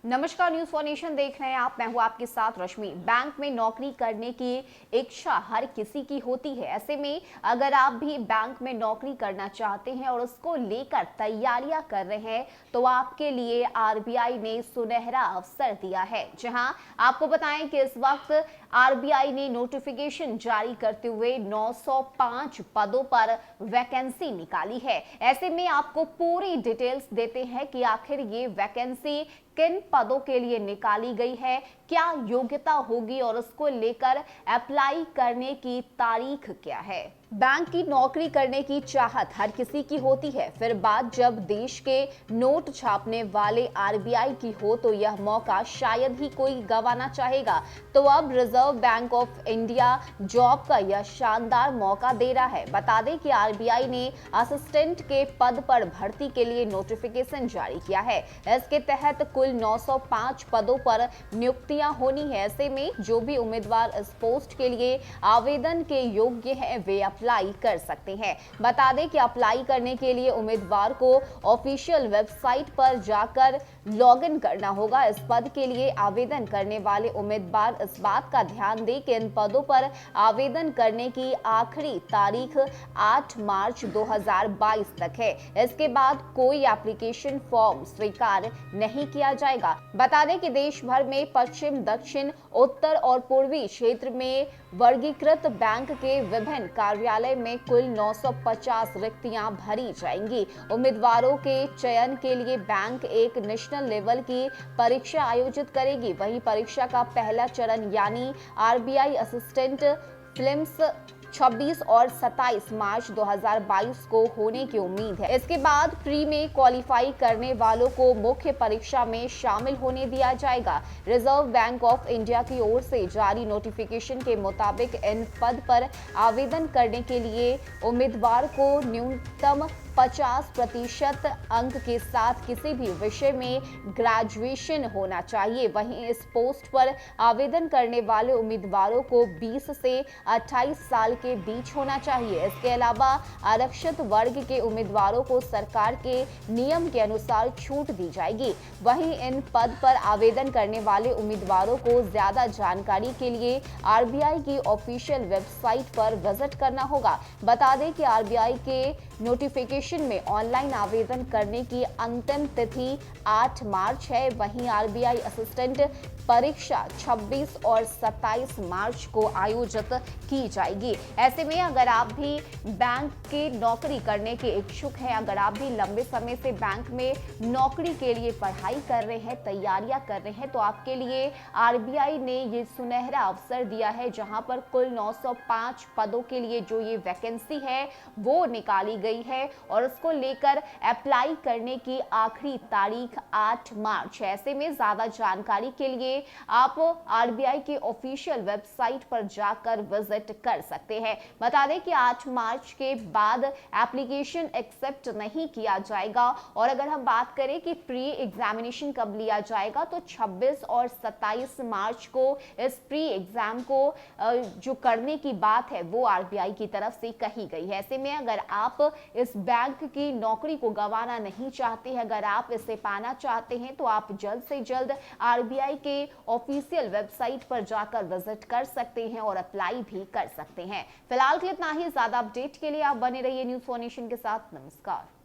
नमस्कार, news for nation देख रहे हैं आप। मैं हूं आपके साथ रश्मि। बैंक में नौकरी करने की इच्छा हर किसी की होती है। ऐसे में अगर आप भी बैंक में नौकरी करना चाहते हैं और उसको लेकर तैयारियां कर रहे हैं तो आपके लिए आरबीआई ने सुनहरा अवसर दिया है। जहां आपको बताएं कि इस वक्त आरबीआई ने नोटिफिकेशन जारी करते हुए 905 पदों पर वैकेंसी निकाली है। ऐसे में आपको पूरी डिटेल्स देते हैं कि आखिर ये वैकेंसी किन पदों के लिए निकाली गई है, क्या योग्यता होगी और उसको लेकर अप्लाई करने की तारीख क्या है। बैंक की नौकरी करने की चाहत हर किसी की होती है, फिर बात जब देश के नोट छापने वाले आरबीआई की हो तो यह मौका शायद ही कोई गंवाना चाहेगा। तो अब reserve bank of India job का यह शानदार मौका दे रहा है। बता दें कि आरबीआई ने असिस्टेंट के पद पर भर्ती के लिए नोटिफिकेशन जारी किया है। इसके तहत कुल 905 पदों पर नियुक्तियां होनी है। ऐसे में जो भी उम्मीदवार इस पोस्ट के लिए आवेदन के योग्य हैं वे अप्लाई कर सकते हैं। बता दें कि अप्लाई करने के लिए उम्मीदवार को ऑफिशियल वेबसाइट पर जाकर लॉगिन करना होगा। इस पद के लिए आवेदन करने वाले उम्मीदवार इस बात का ध्यान दें कि इन पदों पर आवेदन करने की आखिरी तारीख 8 मार्च 2022 तक है। इसके बाद कोई एप्लीकेशन फॉर्म स्वीकार नहीं किया जाएगा। बता दें कि देश भर में पश्चिम, दक्षिण, उत्तर और पूर्वी क्षेत्र में वर्गीकृत बैंक के विभिन्न कार्यालय में कुल 950 रिक्तियां भरी जाएंगी। उम्मीदवारों के चयन के लिए बैंक एक नेशनल लेवल की परीक्षा आयोजित करेगी। वहीं परीक्षा का पहला चरण यानी आरबीआई असिस्टेंट प्रीलिम्स 26 और 27 मार्च 2022 को होने की उम्मीद है। इसके बाद प्री में क्वालिफाई करने वालों को मुख्य परीक्षा में शामिल होने दिया जाएगा। रिजर्व बैंक ऑफ इंडिया की ओर से जारी नोटिफिकेशन के मुताबिक इन पद पर आवेदन करने के लिए उम्मीदवार को न्यूनतम 50% अंक के साथ किसी भी विषय में ग्रेजुएशन होना चाहिए। वहीं इस पोस्ट पर आवेदन करने वाले उम्मीदवारों को 20 से 28 साल के बीच होना चाहिए। इसके अलावा आरक्षित वर्ग के उम्मीदवारों को सरकार के नियम के अनुसार छूट दी जाएगी। वहीं इन पद पर आवेदन करने वाले उम्मीदवारों को ज्यादा जानकारी के लिए आरबीआई की ऑफिशियल वेबसाइट पर विजिट करना होगा। बता दें कि आरबीआई के नोटिफिकेशन में ऑनलाइन आवेदन करने की अंतिम तिथि 8 मार्च है। वहीं आरबीआई असिस्टेंट परीक्षा 26 और 27 मार्च को आयोजित की जाएगी। ऐसे में अगर आप भी बैंक की नौकरी करने के इच्छुक हैं, अगर आप भी लंबे समय से बैंक में नौकरी के लिए पढ़ाई कर रहे हैं, तैयारियां कर रहे हैं, तो आपके लिए आरबीआई ने ये सुनहरा अवसर दिया है जहां पर कुल 905 पदों के लिए जो ये वैकेंसी है वो निकाली गई है और उसको लेकर अप्लाई करने की आखिरी तारीख 8 मार्च है। ऐसे में ज्यादा जानकारी के लिए आप आरबीआई के ऑफिशियल वेबसाइट पर जाकर विजिट कर सकते हैं। बता दें कि 8 मार्च के बाद एप्लीकेशन एक्सेप्ट नहीं किया जाएगा और अगर हम बात करें कि प्री एग्जामिनेशन कब लिया जाएगा तो 26 और 27 मार्च को इस प्री एग्जाम को जो करने की बात है वो आरबीआई की तरफ से कही गई है। ऐसे में अगर आप इस बैंक की नौकरी को गंवाना नहीं चाहते हैं, अगर आप इसे पाना चाहते हैं तो आप जल्द से जल्द आरबीआई के ऑफिशियल वेबसाइट पर जाकर विजिट कर सकते हैं और अप्लाई भी कर सकते हैं। फिलहाल के इतना ही। ज्यादा अपडेट के लिए आप बने रहिए न्यूज़ फॉर नेशन के साथ। नमस्कार।